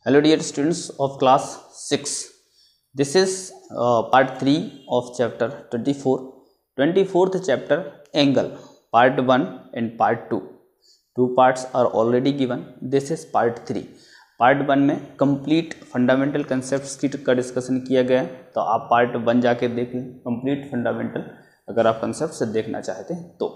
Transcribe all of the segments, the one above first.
Hello dear students of class 6. This is part 3 of chapter 24. 24th chapter angle part 1 and part 2. Two parts are already given. This is part 3. Part 1 में complete fundamental concepts की का discussion किया गया है, तो आप part 1 जाके देख लें कंप्लीट फंडामेंटल, अगर आप कंसेप्ट से देखना चाहते हैं तो।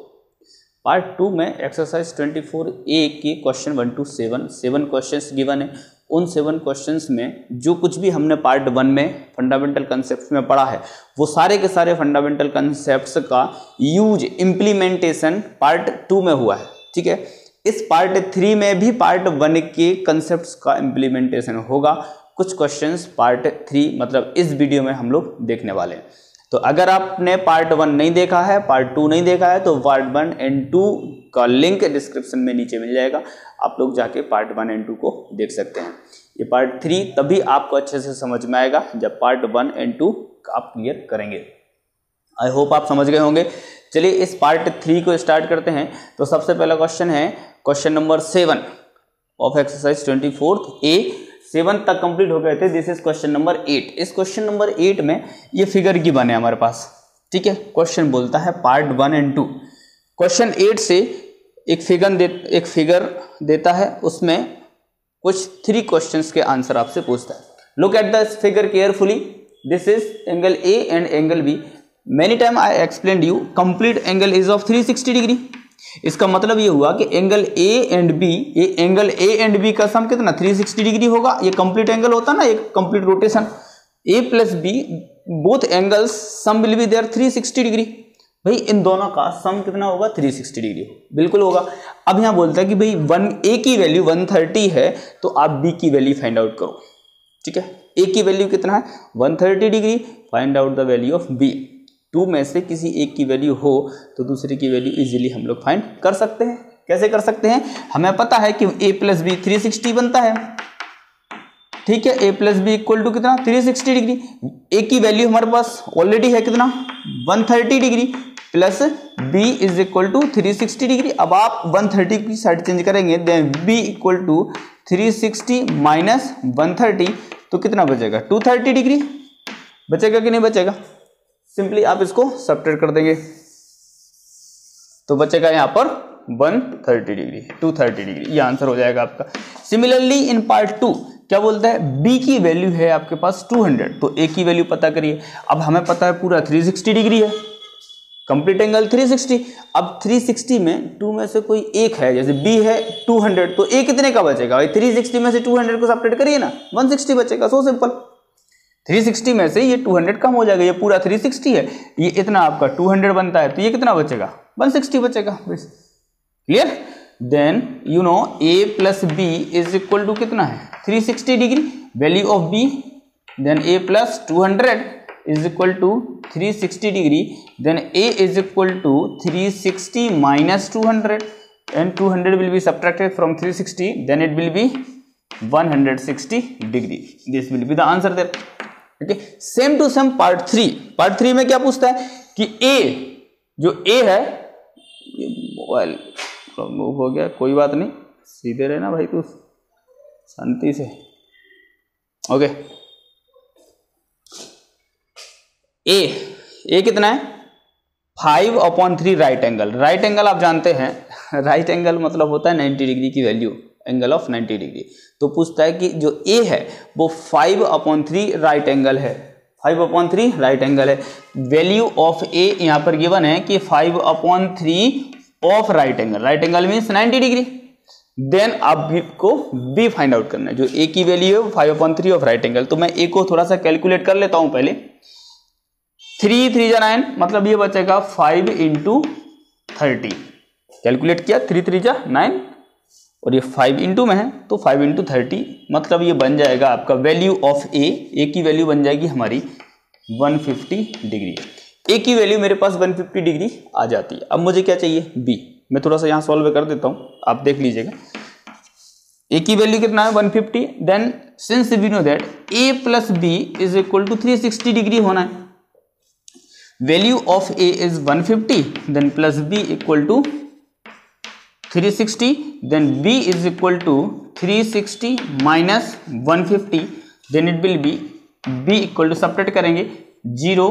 पार्ट 2 में एक्सरसाइज 24A की क्वेश्चन 1 to 7 क्वेश्चंस गिवन है। उन 7 क्वेश्चंस में जो कुछ भी हमने पार्ट 1 में फंडामेंटल कंसेप्ट्स में पढ़ा है वो सारे के सारे फंडामेंटल कंसेप्ट्स का यूज इम्प्लीमेंटेशन पार्ट 2 में हुआ है। ठीक है, इस पार्ट 3 में भी पार्ट 1 के कंसेप्ट्स का इम्प्लीमेंटेशन होगा। कुछ क्वेश्चंस पार्ट 3 मतलब इस वीडियो में हम लोग देखने वाले हैं। तो अगर आपने पार्ट 1 नहीं देखा है, पार्ट 2 नहीं देखा है, तो पार्ट 1 एंड 2 का लिंक डिस्क्रिप्शन में नीचे मिल जाएगा, आप लोग जाके पार्ट 1 एंड 2 को देख सकते हैं। ये पार्ट 3 तभी आपको अच्छे से समझ में आएगा जब पार्ट 1 एंड 2 आप क्लियर करेंगे। आई होप आप समझ गए होंगे। चलिए इस पार्ट 3 को स्टार्ट करते हैं। तो सबसे पहला क्वेश्चन है question number 7 of exercise 24A। 7 तक कंप्लीट हो गए थे। This is question number 8। इस क्वेश्चन नंबर 8 में ये फिगर की बने हमारे पास। ठीक है, क्वेश्चन बोलता है पार्ट 1 एंड 2। क्वेश्चन 8 से एक फिगर देता है, उसमें कुछ 3 क्वेश्चंस के आंसर आपसे पूछता है। Look at the figure carefully. This is angle a and angle b. Many time I explained you complete angle is of 360 degree. इसका मतलब ये हुआ कि एंगल ए एंड बी, ये एंगल ए एंड बी का सम कितना 360 degree होगा। ये कंप्लीट एंगल होता ना, एक complete rotation. A plus b both angles sum will be there 360 degree. भाई इन दोनों का सम कितना होगा 360 डिग्री बिल्कुल होगा। अब यहां बोलता है कि भाई ए की वैल्यू 130 है, तो आप बी की वैल्यू फाइंड आउट करो। ठीक है, ए की वैल्यू कितना है 130 degree, find out the value of b. 2 में से किसी एक की वैल्यू हो तो दूसरे की वैल्यू इजीली हम लोग फाइंड कर सकते हैं। कैसे कर सकते हैं? हमें पता है कि a प्लस बी 360 बनता है। ठीक है, a plus b equal to कितना 360 डिग्री। a की वैल्यू हमारे पास ऑलरेडी है कितना 130 degree, plus b is equal to 360 degree. अब आप 130 की साइड चेंज करेंगे, then b equal to 360 minus 130, तो कितना बचेगा 230 डिग्री। बचेगा कि नहीं बचेगा? सिंपली आप इसको सब्ट्रैक्ट कर देंगे तो बचेगा यहां पर 130 डिग्री, 230 डिग्री, ये आंसर हो जाएगा आपका। सिमिलरली इन पार्ट 2 क्या बोलता है, b की वैल्यू है आपके पास 200, तो a की वैल्यू पता करिए। अब हमें पता है पूरा 360 डिग्री है, कंप्लीट एंगल 360। अब 360 में 2 में से कोई एक है, जैसे b है 200, तो a कितने का बचेगा भाई? 360 में से 200 को सब्ट्रैक्ट करिए ना, 160 बचेगा। सो सिंपल, 360 में से ये 200 कम हो जाएगा, ये पूरा 360 है, ये इतना आपका 200 बनता है, तो ये कितना बचेगा 160 बचेगा। Clear? Then you know a plus b is equal to कितना है 360 degree, value of b, then a plus 200 is equal to 360 degree, then a is equal to 360 minus 200 and 200 will be subtracted from 360, then it will be 160 degree. This will be the answer there. Okay, same to same part 3। Part 3 में क्या पूछता है कि a, जो a है, ये mobile move हो गया, कोई बात नहीं, सीधे रहना भाई तू शांति से। ओके, a कितना है 5/3 राइट एंगल। राइट एंगल आप जानते हैं, राइट एंगल मतलब होता है 90 डिग्री की वैल्यू, एंगल ऑफ 90 डिग्री। तो पूछता है कि जो a है वो 5/3 राइट एंगल है, 5/3 राइट एंगल है। वैल्यू ऑफ a यहां पर गिवन है कि 5/3 ऑफ right angle. Right angle means 90 degree. Then आप b को b फाइंड आउट करना है। जो a की वैल्यू है वो 5/3 ऑफ राइट एंगल। तो मैं a को थोड़ा सा कैलकुलेट कर लेता हूं पहले। 3 3 जा 9, मतलब ये बचेगा 5 × 30। कैलकुलेट किया, 3 3 जा 9 और ये 5 इंटू में है, तो 5 × 30, मतलब ये बन जाएगा आपका वैल्यू ऑफ a की वैल्यू बन जाएगी हमारी 150 डिग्री। a की वैल्यू मेरे पास 150 डिग्री आ जाती है। अब मुझे क्या चाहिए b। मैं थोड़ा सा यहाँ सॉल्व कर देता हूँ, आप देख लीजिएगा। a की वैल्यू कितना है 150, then since we know that a plus b is equal to 360 degree होना है। Value of a is 150, then plus b equal to 360, then b is equal to 360 minus 150, then it will be b equal to subtract करेंगे 0,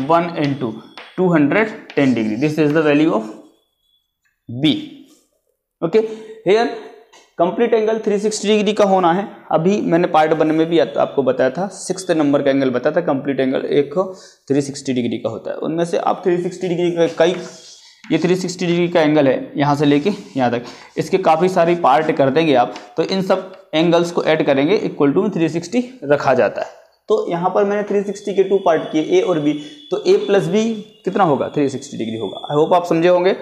1 and 2, 210 degree. This is the value of b. Okay, here complete angle 360 degree का होना है. अभी मैंने part 1 में भी आपको बताया था, 6th नंबर का एंगल बताया था. कंप्लीट एंगल एक 360 डिग्री का होता है. उनमें से आप 360 डिग्री का कई, ये 360 डिग्री का एंगल है यहाँ से लेके यहाँ तक, इसके काफ़ी सारी पार्ट कर देंगे आप, तो इन सब एंगल्स को ऐड करेंगे इक्वल टू 360 रखा जाता है. तो यहाँ पर मैंने 360 के 2 पार्ट किए, ए और बी, तो ए प्लस बी कितना होगा 360 डिग्री होगा. आई होप आप समझे होंगे.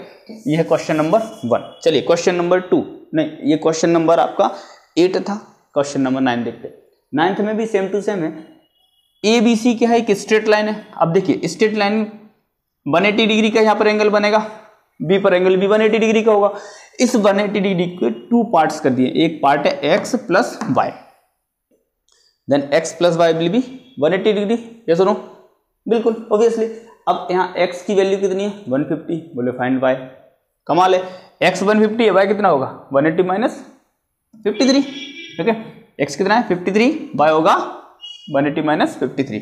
यह है क्वेश्चन नंबर 1. चलिए क्वेश्चन नंबर 2, नहीं ये क्वेश्चन नंबर आपका 8 था. क्वेश्चन नंबर 9 देखते हैं. 9th में भी सेम टू सेम है. ए बी सी क्या है, एक स्ट्रेट लाइन है. अब देखिए स्ट्रेट लाइन 180 डिग्री का यहाँ पर एंगल बनेगा, बी पर एंगल भी 180 डिग्री का होगा. इस 180 डिग्री के 2 पार्ट्स कर दिए. एक पार्ट है x plus y, then x plus y will be 180 degree. ये सुनो, बिल्कुल ऑब्वियसली. अब यहाँ x की वैल्यू कितनी है 150, बोले फाइंड y. कमाल है, x 150 है, y कितना होगा 180 माइनस 53. ठीक है, x कितना है 53, y होगा 180 minus 53.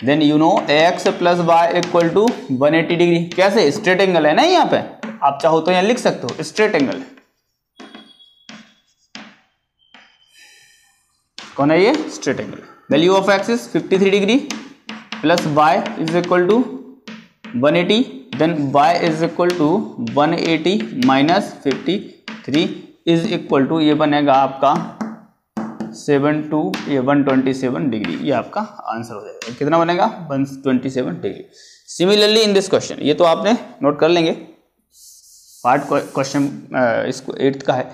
Then you know x plus y equal to 180 degree. कैसे, स्ट्रेट एंगल है ना यहाँ पे, आप चाहो तो यहाँ लिख सकते हो स्ट्रेट एंगल है. कौन है ये, straight angle. Value of x is 53 degree plus y is equal to 180, then y is equal to 180 minus 53 is equal to, ये बनेगा आपका 127 डिग्री. ये आपका आंसर हो जाएगा. कितना बनेगा 127 degree. Similarly in this question, ये तो आपने नोट कर लेंगे, पार्ट क्वेश्चन इसको 8th का है.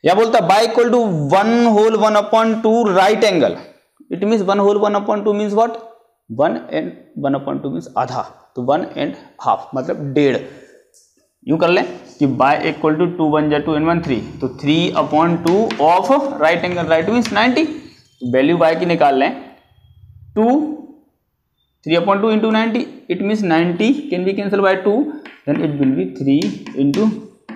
या बोलता by equal to 1 whole 1/2 right angle. It means 1 whole 1/2 means what, 1 and 1/2 means आधा, तो 1 एंड हाफ मतलब 1.5. यूं कर लें कि बाय इक्वल टू 2 1 जा 2 एंड 1 3, तो 3/2 of right angle, right means 90. Value by की निकाल लें, 2 3/2 into 90, it means 90 can be cancel by 2, then it will be 3 into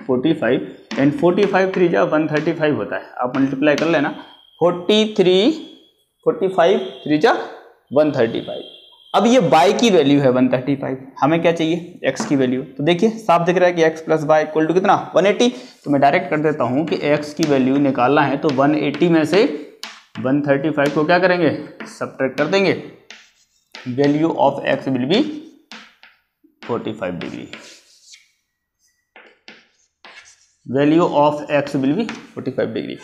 45, and 45 3 जा 135 होता है. आप मल्टीप्लाई कर लेना, 45 3 जा 135. अब ये y की वैल्यू है 135, हमें क्या चाहिए x की वैल्यू. तो देखिए साफ दिख रहा है कि x plus y equal to कितना 180. तो मैं डायरेक्ट कर देता हूं कि x की वैल्यू निकालना है, तो 180 में से 135 को क्या करेंगे, सब्ट्रैक्ट कर देंगे. Value of x will be 45 degree. Value of x will be 45 degree.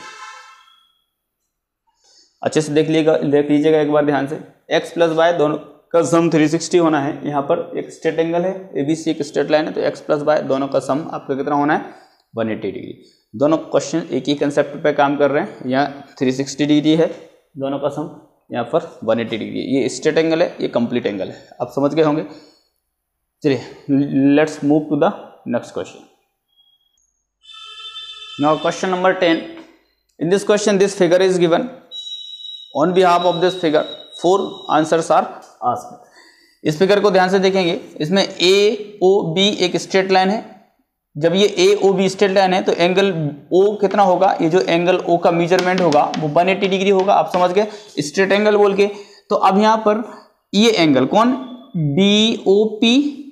अच्छे से देख लीजिएगा एक बार ध्यान से. x प्लस वाई दोनों का सम 360 होना है. यहाँ पर एक स्ट्रेट एंगल है, ABC एक स्ट्रेट लाइन है, तो x प्लस वाई दोनों का सम आपका कितना होना है 180 डिग्री. दोनों क्वेश्चन एक ही कंसेप्ट पे काम कर रहे हैं. यहाँ 360 डिग्री है, दोनों का सम यहाँ पर 180 डिग्री. ये स्ट्रेट एंगल है, ये कंप्लीट एंगल है, आप समझ गए होंगे. चलिए let's move to the next question. Now question number 10. In this question, this figure is given. On behalf of this figure, 4 answers are asked. इस फिगर को ध्यान से देखेंगे, इसमें AOB एक स्ट्रेट लाइन है. जब ये AOB स्ट्रेट लाइन है तो एंगल O कितना होगा, ये जो एंगल O का मेजरमेंट होगा वो 180 डिग्री होगा. आप समझ गए स्ट्रेट एंगल बोल के. तो अब यहाँ पर ये एंगल कौन, BOP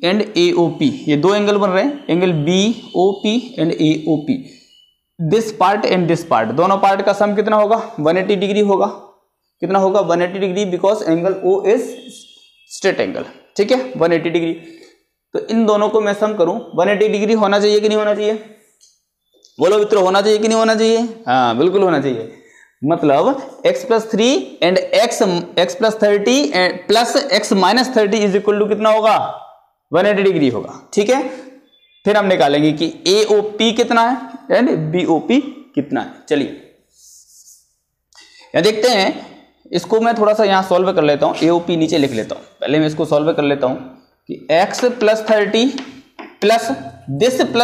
एंड AOP, ये 2 एंगल बन रहे हैं, angle BOP and AOP. This part and this part, दोनों पार्ट का सम कितना होगा 180 डिग्री होगा. कितना होगा 180 degree, because angle O is straight angle. ठीक है 180 डिग्री. तो इन दोनों को मैं सम करूं, 180 डिग्री होना चाहिए कि नहीं होना चाहिए, बोलो मित्रों, होना चाहिए कि नहीं होना चाहिए. हाँ बिल्कुल होना चाहिए. मतलब x plus 3 and x plus 30 plus x minus 30 is equal to कितना होगा 180 डिग्री होगा. ठीक है, फिर हम निकालेंगे कि AOP कितना है एंड BOP कितना है. चलिए यहां देखते हैं, इसको मैं थोड़ा सा यहां सॉल्व कर लेता हूं. AOP नीचे लिख लेता हूं, पहले मैं इसको सॉल्व कर लेता हूं कि x plus 30 plus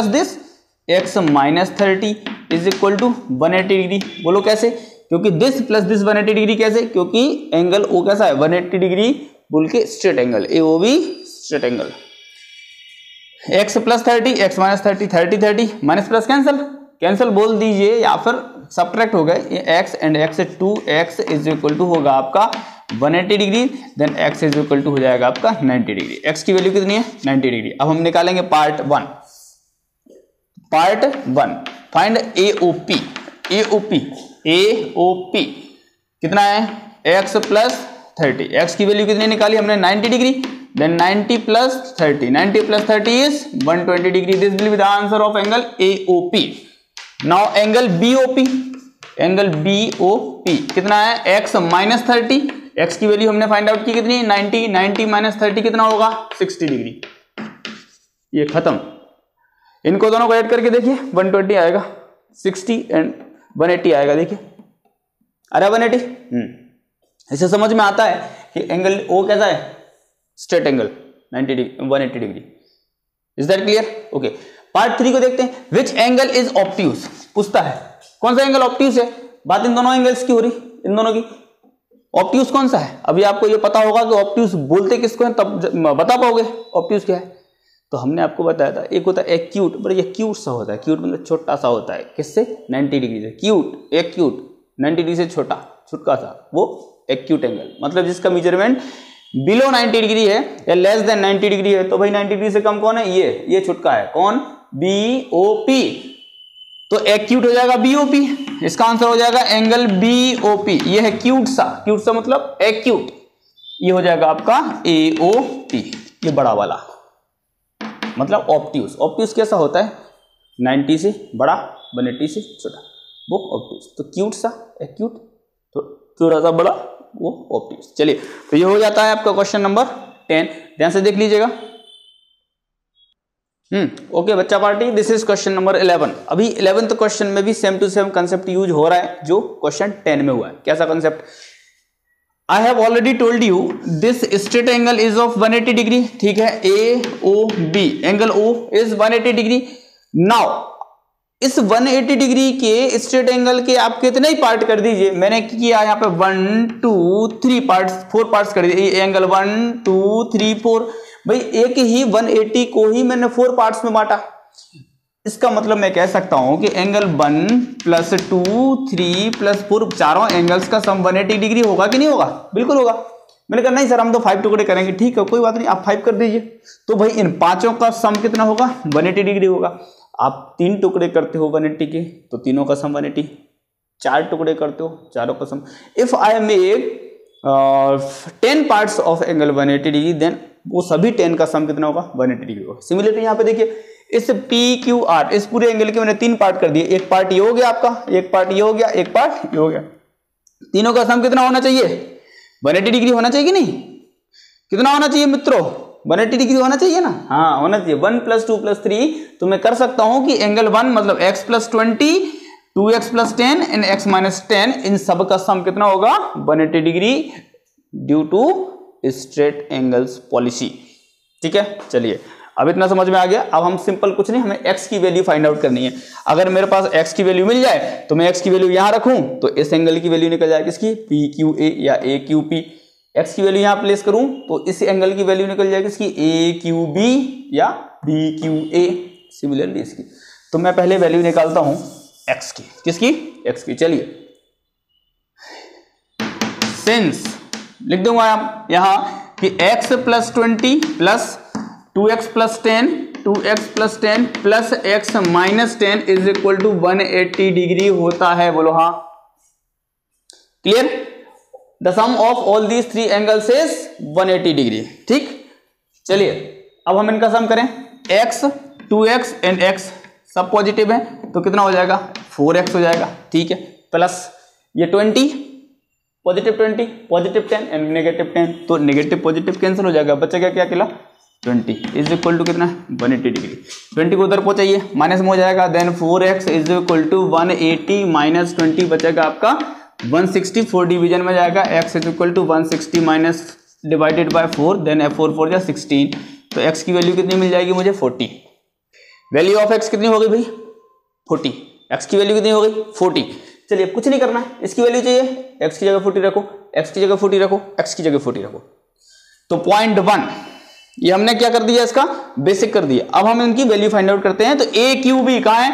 this x minus 30 is equal to 180 degree. बोलो कैसे, क्योंकि दिस प्लस दिस 180 डिग्री. कैसे, क्योंकि एंगल O कैसा है 180 डिग्री बोल के straight angle, AOB straight angle. x plus 30 x minus 30 30 minus plus cancel बोल दीजिए, या फिर सब्ट्रैक्ट हो गए ये x एंड x से 2x इज इक्वल टू होगा आपका 180 degree, then x is equal to हो जाएगा आपका 90 डिग्री। x की वैल्यू कितनी है 90 डिग्री। अब हम निकालेंगे पार्ट 1। Find AOP। AOP कितना है x प्लस 30। x की वैल्यू कितनी निकाली हमने 90 degree, then 90 plus 30, 90 plus 30 is 120 degree. This will be the answer of angle AOP। Now angle BOP। Angle BOP कितना है x माइनस 30। x की वैल्यू हमने फाइंड आउट की कितनी 90, 90 माइनस 30 कितना होगा 60 डिग्री। ये खत्म। इनको दोनों को ऐड करके देखिए 120 आएगा, 60 एंड 180 आएगा। देखिए अरे 180। इसे समझ में आता है कि एंगल O कैसा है straight angle 90 degree 180 degree. Is that clear? Okay part 3 को देखते हैं। विच एंगल इज ऑब्ट्यूज पूछता है, कौन सा एंगल ऑब्ट्यूज है। बात इन दोनों एंगल्स की हो रही, इन दोनों की। ऑब्ट्यूज कौन सा है, अभी आपको ये पता होगा कि ऑब्ट्यूज बोलते किसको है, तब बता पाओगे ऑब्ट्यूज क्या है। तो हमने आपको बताया था एक होता है एक्यूट, बड़ा ये क्यूट सा होता है। क्यूट मतलब छोटा सा होता है, किससे 90 डिग्री से। क्यूट एक्यूट 90 डिग्री से छोटा छुटका सा, वो एक्यूट एंगल मतलब जिसका मेजरमेंट बिलो 90 डिग्री है या लेस देन 90 डिग्री है। तो भाई 90 डिग्री से कम कौन है, ये छुटका है कौन BOP। तो एक्यूट हो जाएगा BOP। इसका आंसर हो जाएगा एंगल BOP। ये है क्यूट सा मतलब एक्यूट। ये हो जाएगा आपका AOP, ये बड़ा वाला मतलब ऑब्ट्यूज। ऑब्ट्यूज कैसा होता है 90 से बड़ा 180 से छोटा, वो ऑब्ट्यूज। तो क्यूट सा एक्यूट, तो थोड़ा सा बड़ा वो ऑब्ट्यूज। चलिए तो ये हो जाता है आपका क्वेश्चन नंबर 10। ध्यान से देख लीजिएगा। ओके बच्चा party, this is question number 11। अभी 11th क्वेश्चन में भी same to same concept use हो रहा है जो क्वेश्चन 10 में हुआ है। कैसा concept, I have already told you this straight angle is of 180 degree. ठीक है, AOB angle O is 180 degree. Now इस 180 डिग्री के स्ट्रेट एंगल के आप कितने ही पार्ट कर दीजिए। मैंने किया यहाँ पे 1 2 3 पार्ट्स, 4 पार्ट्स कर दिए। एंगल 1 2 3 4, भाई एक ही 180 को ही मैंने 4 पार्ट्स में बांटा। इसका मतलब मैं कह सकता हूं कि एंगल 1 प्लस 2 3 प्लस 4 चारों एंगल्स का सम 180 डिग्री होगा कि नहीं होगा? बिल्कुल होगा। मैंने कहा नहीं सर हम तो 5 टुकड़े करेंगे। ठीक है कोई बात नहीं, आप 5 कर दीजिए। तो भाई इन पांचों का सम कितना होगा 180 डिग्री होगा। आप 3 टुकड़े करते हो 180 के तो तीनों का सम 180, 4 टुकड़े करते हो चारों का sum. If I make 10 parts of angle 180 degree then वो सभी 10 का सम कितना होगा 180 डिग्री होगा। सिमिलरली यहाँ पे देखिए इस PQR इस पूरे एंगल के मैंने 3 पार्ट कर दिए। एक पार्ट ये हो गया आपका, एक पार्ट ये हो गया, एक पार्ट ये हो गया। तीनों का सम कितना होना चाहिए 180 डिग्री होना चाहिए कि नहीं? कितना होना चाहिए मित्रों 180 डिग्री होना चाहिए ना? हाँ होना चाहिए। 1 + 2 + 3 तो मैं कर सकता हूं कि एंगल 1 मतलब x + 20 2x + 10 एंड x - 10 इन सब का सम कितना होगा 180 degree due to straight angles policy. ठीक है चलिए अब इतना समझ में आ गया। अब हम सिंपल कुछ नहीं, हमें x की वैल्यू फाइंड आउट करनी है। अगर मेरे पास x की वैल्यू मिल जाए तो मैं x की वैल्यू यहां रखूं तो इस एंगल की वैल्यू निकल जाए किसकी PQA या AQP। x की वैल्यू यहां प्लेस करूं तो इस एंगल की वैल्यू निकल जाएगी किसकी AQB या BQA। सिमिलरली इसकी तो मैं पहले वैल्यू निकालता हूं x की, किसकी x की। चलिए सिंस लिख दूंगा यहां कि x + 20 plus 2x + 10 2x + 10 plus x - 10 is equal to 180 degree होता है। बोलो हाँ। Clear? The sum of all these 3 angles is 180 degree. ठीक चलिए अब हम इनका सम करें। x 2x एंड x सब पॉजिटिव है तो कितना हो जाएगा 4x हो जाएगा। ठीक है प्लस ये 20 पॉजिटिव 20 पॉजिटिव 10 एंड नेगेटिव 10 तो नेगेटिव पॉजिटिव कैंसिल हो जाएगा, बचेगा क्या अकेला 20 इज इक्वल टू कितना 180 डिग्री। 20 को उधर पहुंचाइए माइनस में हो जाएगा, then 4x is equal to 180 minus 20 बचेगा आपका 160। 4 डिवीजन में जाएगा, x is equal to 160 minus divided by 4 then 4 4 जा 16 तो x की वैल्यू कितनी मिल जाएगी मुझे 40। वैल्यू ऑफ x कितनी हो गई भाई 40। x की वैल्यू कितनी हो गई 40। चलिए कुछ नहीं करना है, इसकी वैल्यू चाहिए x की जगह 40 रखो, x की जगह 40 रखो, x की जगह 40 रखो। तो 0.1 ये हमने क्या कर दिया इसका बेसिक कर दिया। अब हम इनकी वैल्यू फाइंड आउट करते हैं। तो AQB कहां है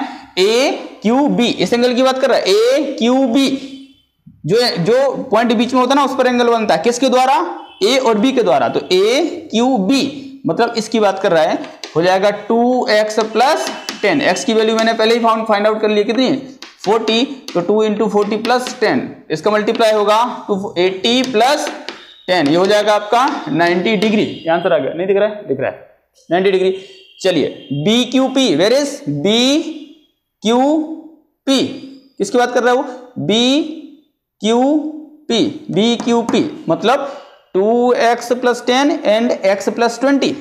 क्यू बी, इस एंगल की बात कर रहा है, ए क्यू बी, जो पॉइंट बीच में होता है ना उस पर एंगल बनता है, किसके द्वारा, ए और बी के द्वारा, तो ए क्यू बी मतलब इसकी बात कर रहा है, हो जाएगा 2x प्लस 10, x की वैल्यू मैंने पहले ही फाइंड आउट कर लिया, कितनी 40, तो 2 इंटू 40 प्लस 10, इसका मल्टीप्लाई होगा 280 प्लस 10, ये हो जाएगा आपका 90 डिग्री, ये आंसर आ गया, नहीं दिख रहा है, दिख रहा है 90 डिग्री। चलिए B Q P, where is B Q P, किसकी बात कर रहा है वो, B Q P, B Q P मतलब 2x plus 10 and x plus 20,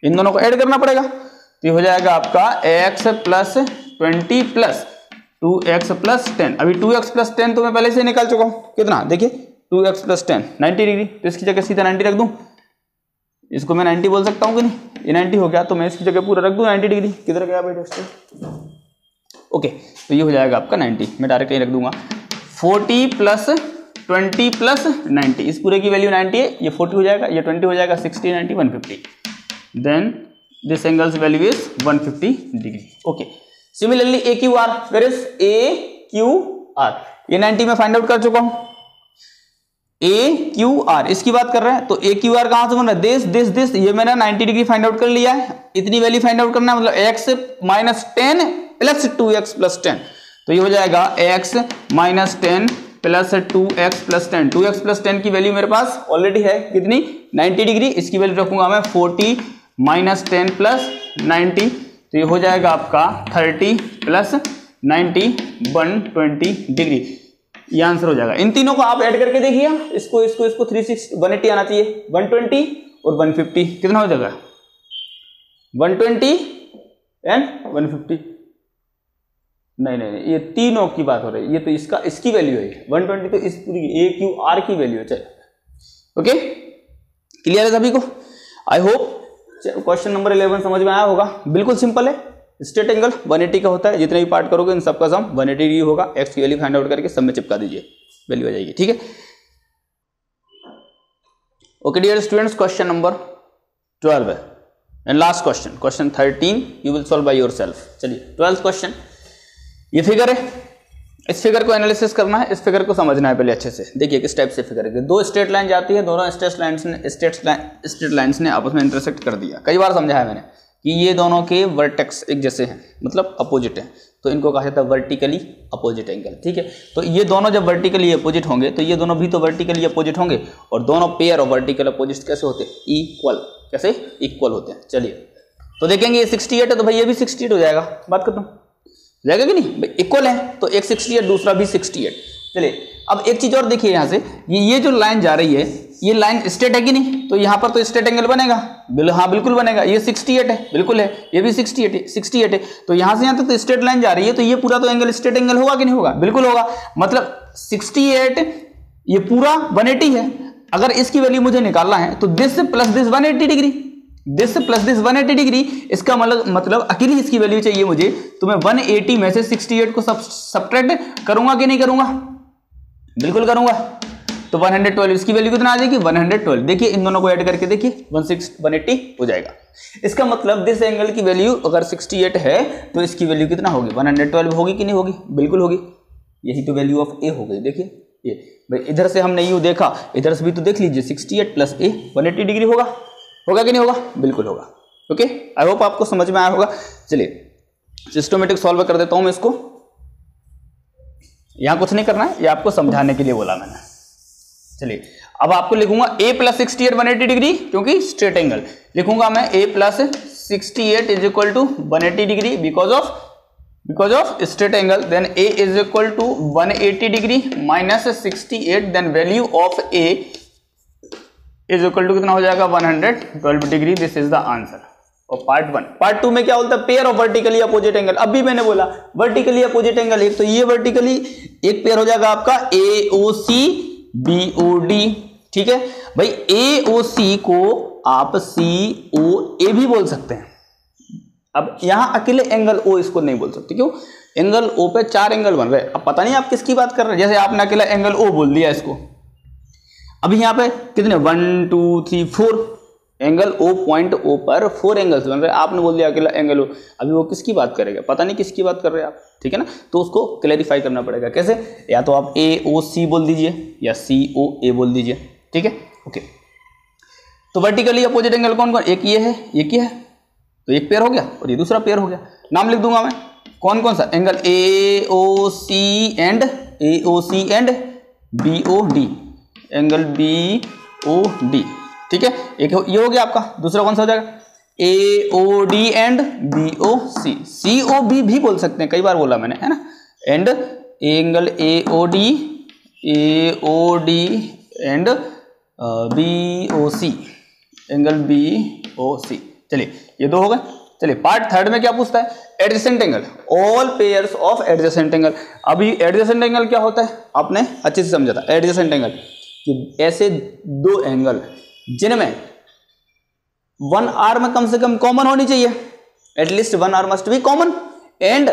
इन दोनों को ऐड करना पड़ेगा, तो ये हो जाएगा आपका x plus 20 plus 2x plus 10, अभी 2x प्लस 10 तो मैं पहले से निकाल चुका हूं, कितना देखिए 2x प्लस 10 90 डिग्री, तो इसकी जगह सीधा 90 रख दूं, इसको मैं 90 बोल सकता हूं कि नहीं, ये 90 हो गया, तो मैं इसकी जगह पूरा रख दूं 90 डिग्री, किधर गया भाई दोस्तों, ओके, तो ये हो जाएगा आपका 90, मैं डायरेक्ट यही रख दूंगा, 40 प्लस 20 प्लस 90, इस पूरे की वैल्यू 90 है, ये 40 हो जाएगा, ये 20 हो जाएगा, 60 90 150, then this angles value is 150 degree, okay. Similarly A Q R, where is A Q R, ये 90 में फाइंड आउट कर चुका हूं, ए क्यू आर इसकी बात कर रहे हैं, तो ए क्यू आर कहां से बन रहा है, दिस, ये मैंने 90 डिग्री फाइंड आउट कर लिया है, इतनी वैल्यू फाइंड आउट करना है, मतलब x minus 10 plus 2x plus 10, तो ये हो जाएगा x minus 10 plus 2x plus 10, 2x plus 10 की वैल्यू मेरे पास ऑलरेडी है, कितनी 90 डिग्री, इसकी वैल्यू रखूंगा मैं 40 माइनस 10 प्लस 90, तो ये हो जाएगा आपका 30 प्लस 90 120 डिग्री, ये आंसर हो जाएगा। इन तीनों को आप ऐड करके देखिए, इसको 360 180 आना चाहिए, 120 और 150 कितना हो जाएगा, 120 एंड 150, नहीं ये तीनों की बात हो रही है, ये तो इसकी वैल्यू है 120, तो इस पूरी ए क्यू आर की वैल्यू है, चलो ओके, क्लियर है सभी को, आई होप क्वेश्चन नंबर 11 समझ में आया होगा, बिल्कुल सिंपल है, स्ट्रेट एंगल 180 का होता है, जितने भी पार्ट करोगे इन सबका सम 180 डिग्री होगा, x की वैल्यू फाइंड आउट करके सब में चिपका दीजिए, वैल्यू आ जाएगी, ठीक है। Okay dear students, question number 12 है and last question, question 13 you will solve by yourself. चलिए 12th क्वेश्चन, ये फिगर है, इस फिगर को एनालिसिस करना है, इस फिगर को समझना है पहले अच्छे से। देखिए किस टाइप से फिगर है, दो स्ट्रेट लाइन जाती है, दोनों स्ट्रेट लाइंस ने आपस में इंटरसेक्ट कर दिया, कई बार समझाया मैंने कि ये दोनों के वर्टेक्स एक जैसे हैं, मतलब अपोजिट हैं, तो इनको कहा जाता है वर्टिकली अपोजिट एंगल, ठीक है। तो ये दोनों जब वर्टिकली अपोजिट होंगे तो ये दोनों भी तो वर्टिकली अपोजिट होंगे, और दोनों पेयर ऑफ वर्टिकल अपोजिट कैसे होते हैं, इक्वल, कैसे इक्वल होते हैं। चलिए तो देखेंगे ये 68 है, तो भाई ये भी 68 हो जाएगा, बात करता हूँ, जाएगा कि नहीं, इक्वल है तो एक 68 दूसरा भी 68। चलिए अब एक चीज और देखिए, यहाँ से ये जो लाइन जा रही है, ये लाइन स्ट्रेट है कि नहीं, तो यहाँ पर तो स्ट्रेट एंगल बनेगा, हाँ बिल्कुल बनेगा, ये 68 है, बिल्कुल है, ये भी 68 है, तो यहाँ से यहाँ तक तो स्ट्रेट लाइन जा रही है, तो ये पूरा तो एंगल स्ट्रेट एंगल होगा कि नहीं होगा, बिल्कुल होगा, मतलब 68 ये पूरा 180 है, अगर इसकी वैल्यू मुझे निकालना है तो this plus this 180 degree, this plus this 180 degree, इसका मतलब अकेली इसकी वैल्यू चाहिए मुझे, तो मैं 180 में से 68 को सब्ट्रैक्ट करूंगा कि नहीं करूंगा, बिल्कुल करूंगा, तो 112 इसकी वैल्यू कितना आ जाएगी 112, देखिए इन दोनों को ऐड करके देखिए 180 हो जाएगा, इसका मतलब दिस एंगल की वैल्यू अगर 68 है तो इसकी वैल्यू कितना होगी 112 होगी कि नहीं होगी, बिल्कुल होगी, यही तो वैल्यू ऑफ ए हो गई। देखिए ये भाई इधर से हमने यू देखा, इधर से भी तो देख लीजिए 68 प्लस ए 180 डिग्री होगा कि नहीं होगा, बिल्कुल होगा। ओके, आई होप आपको समझ में आया होगा। चलिए सिस्टमेटिक सॉल्व कर देता हूं मैं इसको, यहां कुछ नहीं करना है, ये आपको समझाने के लिए बोला मैंने। चलिए अब आपको लिखूंगा a प्लस 68 180 डिग्री, क्योंकि स्ट्रेट एंगल लिखूंगा मैं a plus 68 is equal to 180 degree because of straight angle, then a is equal to 180 degree minus 68, then value of a is equal to कितना हो जाएगा 112 degree. This is the answer और part 1। Part 2 में क्या बोलता है, pair of vertically opposite angle. अभी मैंने बोला वर्टिकली अपोजिट एंगल, एक तो ये वर्टिकली एक पेयर हो जाएगा आपका AOC BOD, ठीक है भाई। AOC को आप COA भी बोल सकते हैं। अब यहां अकेले एंगल O इसको नहीं बोल सकते, क्यों, एंगल O पे 4 एंगल बन रहे हैं। अब पता नहीं आप किसकी बात कर रहे हैं, जैसे आपने अकेला एंगल O बोल दिया इसको। अभी यहां पे कितने 1 2 3 4 एंगल ओ पॉइंट ओ पर 4 एंगल्स बन रहे हैं। आपने बोल दिया अकेला एंगल ओ, अभी वो किसकी बात करेगा, पता नहीं किसकी बात कर रहे हैं आप, ठीक है ना। तो उसको क्लैरिफाई करना पड़ेगा। कैसे, या तो आप ए ओ सी बोल दीजिए या सी ओ ए बोल दीजिए, ठीक है, ओके। तो वर्टिकली अपोजिट एंगल कौन कौन, एक ये है, एक ये है, तो एक पेयर हो गया और ये दूसरा पेयर हो गया। नाम लिख दूंगा मैं, कौन कौन सा, angle A O C and B O D, angle B O D, ठीक है। एक ये हो गया आपका। दूसरा कौन सा हो जाएगा, A O D and B O C, C O B भी बोल सकते हैं, कई बार बोला मैंने, है ना। And angle A O D and B O C, angle B O C. चलिए ये दो हो गए। चलिए पार्ट थर्ड में क्या पूछता है, adjacent angle, all pairs of adjacent angle. अभी एडजेसेंट एंगल क्या होता है आपने अच्छे से समझा था। एडजेसेंट एंगल कि ऐसे दो एंगल जिनमें वन आर्म कम से कम कॉमन होनी चाहिए, at least one arm must be common, and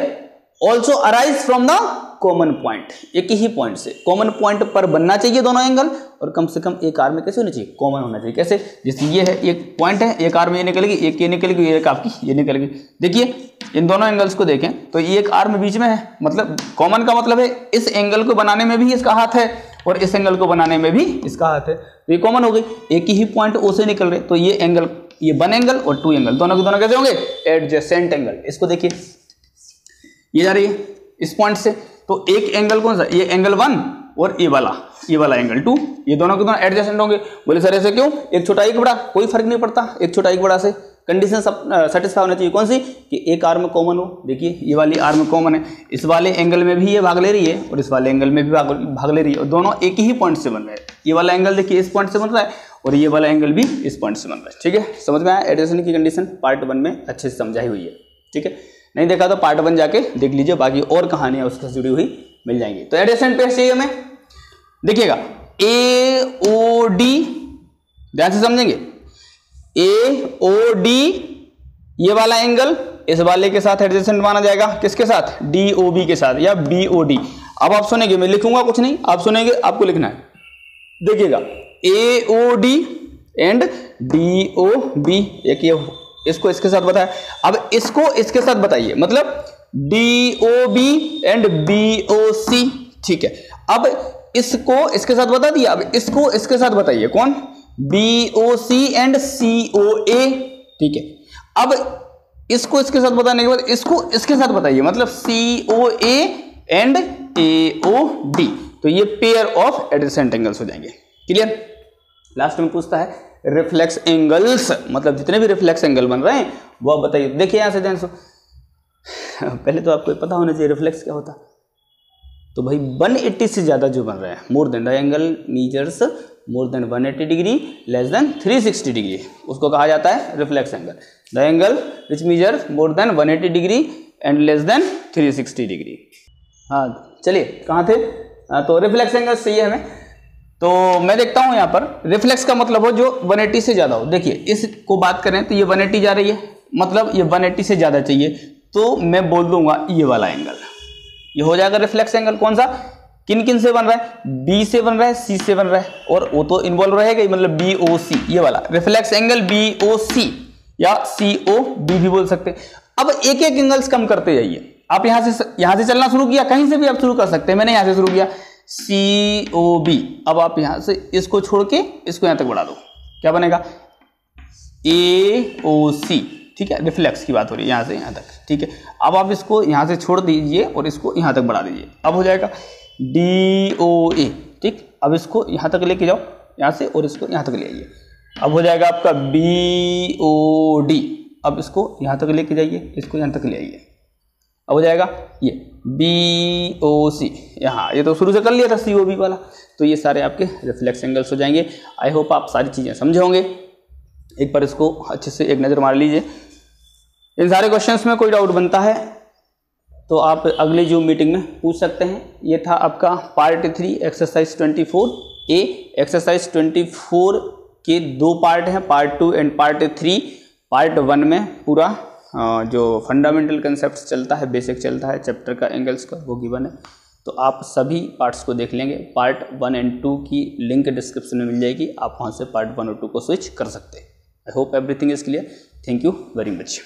also arise from the common point, एक ही पॉइंट से कॉमन पॉइंट पर बनना चाहिए दोनों एंगल, और कम से कम एक आर्म में कैसे होनी चाहिए, कॉमन होना चाहिए। कैसे, जैसे ये है, एक पॉइंट है, एक आर्म ये निकलेगी, एक ये निकलेगी, एक आपकी ये निकलेगी। देखिए इन दोनों एंगल्स को देखें तो ये एक आर्म बीच में है, मतलब कॉमन का मतलब है इस एंगल को बनाने में भी इसका हाथ है और इस एंगल को बनाने में भी इसका हाथ है, तो ये कॉमन हो गई। एक ही पॉइंट ओ से निकल रहे, तो ये एंगल, ये 1 एंगल और 2 एंगल, दोनों के दोनों कैसे होंगे, एडजेसेंट एंगल। इसको देखिए, ये जा रही है इस पॉइंट से, तो एक एंगल कौन सा, ये एंगल 1 और ये वाला एंगल 2, ये दोनों के दोनों एडजेसेंट होंगे। बोले सर ऐसे क्यों, एक छोटा एक बड़ा, कोई फर्क नहीं पड़ता, एक छोटा एक बड़ा से कंडीशन सेटिस्फाई होना चाहिए। कौन सी, कि एक आर्म कॉमन हो। देखिए ये वाली आर्म कॉमन है, इस वाले एंगल में भी ये भाग ले रही है और इस वाले एंगल में भी भाग ले रही है, और दोनों एक ही पॉइंट से बन रहे हैं। ये वाला एंगल देखिए इस पॉइंट से बन रहा है और ये वाला एंगल भी इस पॉइंट से बन रहा है, ठीक है। समझ में आया, एडजेसेंट की कंडीशन पार्ट 1 में अच्छे से समझाई हुई है, ठीक है। नहीं देखा तो पार्ट 1 जाके देख लीजिए, बाकी और कहानियां उससे जुड़ी हुई मिल जाएंगी। तो एडजेसेंट पेयर चाहिए हमें, देखिएगा ए ओ डी, ध्यान से समझेंगे, ए ओ डी ये वाला एंगल इस वाले के साथ एडजेसेंट माना जाएगा, किसके साथ, डी ओ बी के साथ या बी ओ डी। अब आप सुनेंगे, मैं लिखूंगा कुछ नहीं, आप सुनेंगे, आपको लिखना है। देखिएगा A O D and D O B, एक ये इसको इसके साथ बताया, अब इसको इसके साथ बताइए, मतलब D O B and B O C, ठीक है। अब इसको इसके साथ बता दिया, अब इसको इसके साथ बताइए, कौन, बी ओ सी एंड सी ओ ए, ठीक है। अब इसको इसके साथ बताने के बाद इसको इसके साथ बताइए, मतलब सी ओ A and A O D, तो ये पेयर ऑफ एडजेसेंट एंगल्स हो जाएंगे। क्लियर। लास्ट में पूछता है रिफ्लेक्स एंगल्स, मतलब जितने भी रिफ्लेक्स एंगल बन रहे हैं वो बताइए। देखिए यहां से ध्यान से, पहले तो आपको पता होना चाहिए रिफ्लेक्स क्या होता, तो भाई 180 से ज्यादा जो बन रहे हैं, more than the angle measures more than 180 degree less than 360 degree, उसको कहा जाता है reflex angle. The angle which measure more than 180 degree and less than 360 degree. हाँ चलिए कहाँ थे, तो रिफ्लेक्स एंगल चाहिए हमें। तो मैं देखता हूँ यहाँ पर रिफ्लेक्स का मतलब हो जो 180 से ज्यादा हो। देखिए इसको बात करें तो ये 180 जा रही है, मतलब ये 180 से ज्यादा चाहिए, तो मैं बोल दूंगा ये वाला एंगल, ये हो जाएगा रिफ्लेक्स एंगल। कौन सा, किन किन से बन रहा है, बी से बन रहा है, सी से बन रहा है, और वो तो इन्वॉल्व रहेगा ही, मतलब बी ओ सी, ये वाला रिफ्लेक्स एंगल बी ओ सी या सी ओ बी भी बोल सकते हैं। अब एक एक एंगल्स कम करते जाइए। आप यहां से चलना शुरू किया, कहीं से भी आप शुरू कर सकते हैं, मैंने यहां से शुरू किया सी ओ बी। अब आप यहां से इसको छोड़ के इसको यहां तक बढ़ा दो, क्या बनेगा, ए ओ सी, ठीक है। रिफ्लेक्स की बात हो रही है, यहां से यहां तक, ठीक है। अब आप इसको यहां से छोड़ दीजिए और इसको यहां तक बढ़ा दीजिए, अब हो जाएगा डी ओ ए, ठीक। अब इसको यहां तक लेके जाओ यहां से और इसको यहां तक ले आइए, अब हो जाएगा आपका बी ओ डी। अब इसको यहां तक लेके जाइए, इसको यहां तक ले आइए, अब हो जाएगा ये बी ओ सी। यहाँ ये तो शुरू से कर लिया था सी ओ बी वाला, तो ये सारे आपके रिफ्लेक्स एंगल्स हो जाएंगे। आई होप आप सारी चीज़ें समझे होंगे। एक बार इसको अच्छे से एक नज़र मार लीजिए। इन सारे क्वेश्चंस में कोई डाउट बनता है तो आप अगली जूम मीटिंग में पूछ सकते हैं। ये था आपका पार्ट 3 एक्सरसाइज 24A। एक्सरसाइज 24 के 2 पार्ट हैं, पार्ट 2 एंड पार्ट 3। पार्ट 1 में पूरा जो फंडामेंटल कंसेप्ट चलता है, बेसिक चलता है चैप्टर का एंगल्स का, वो गिवन है। तो आप सभी पार्ट्स को देख लेंगे। पार्ट 1 एंड 2 की लिंक डिस्क्रिप्शन में मिल जाएगी, आप वहाँ से पार्ट 1 और 2 को स्विच कर सकते हैं। I hope everything is clear. Thank you very much.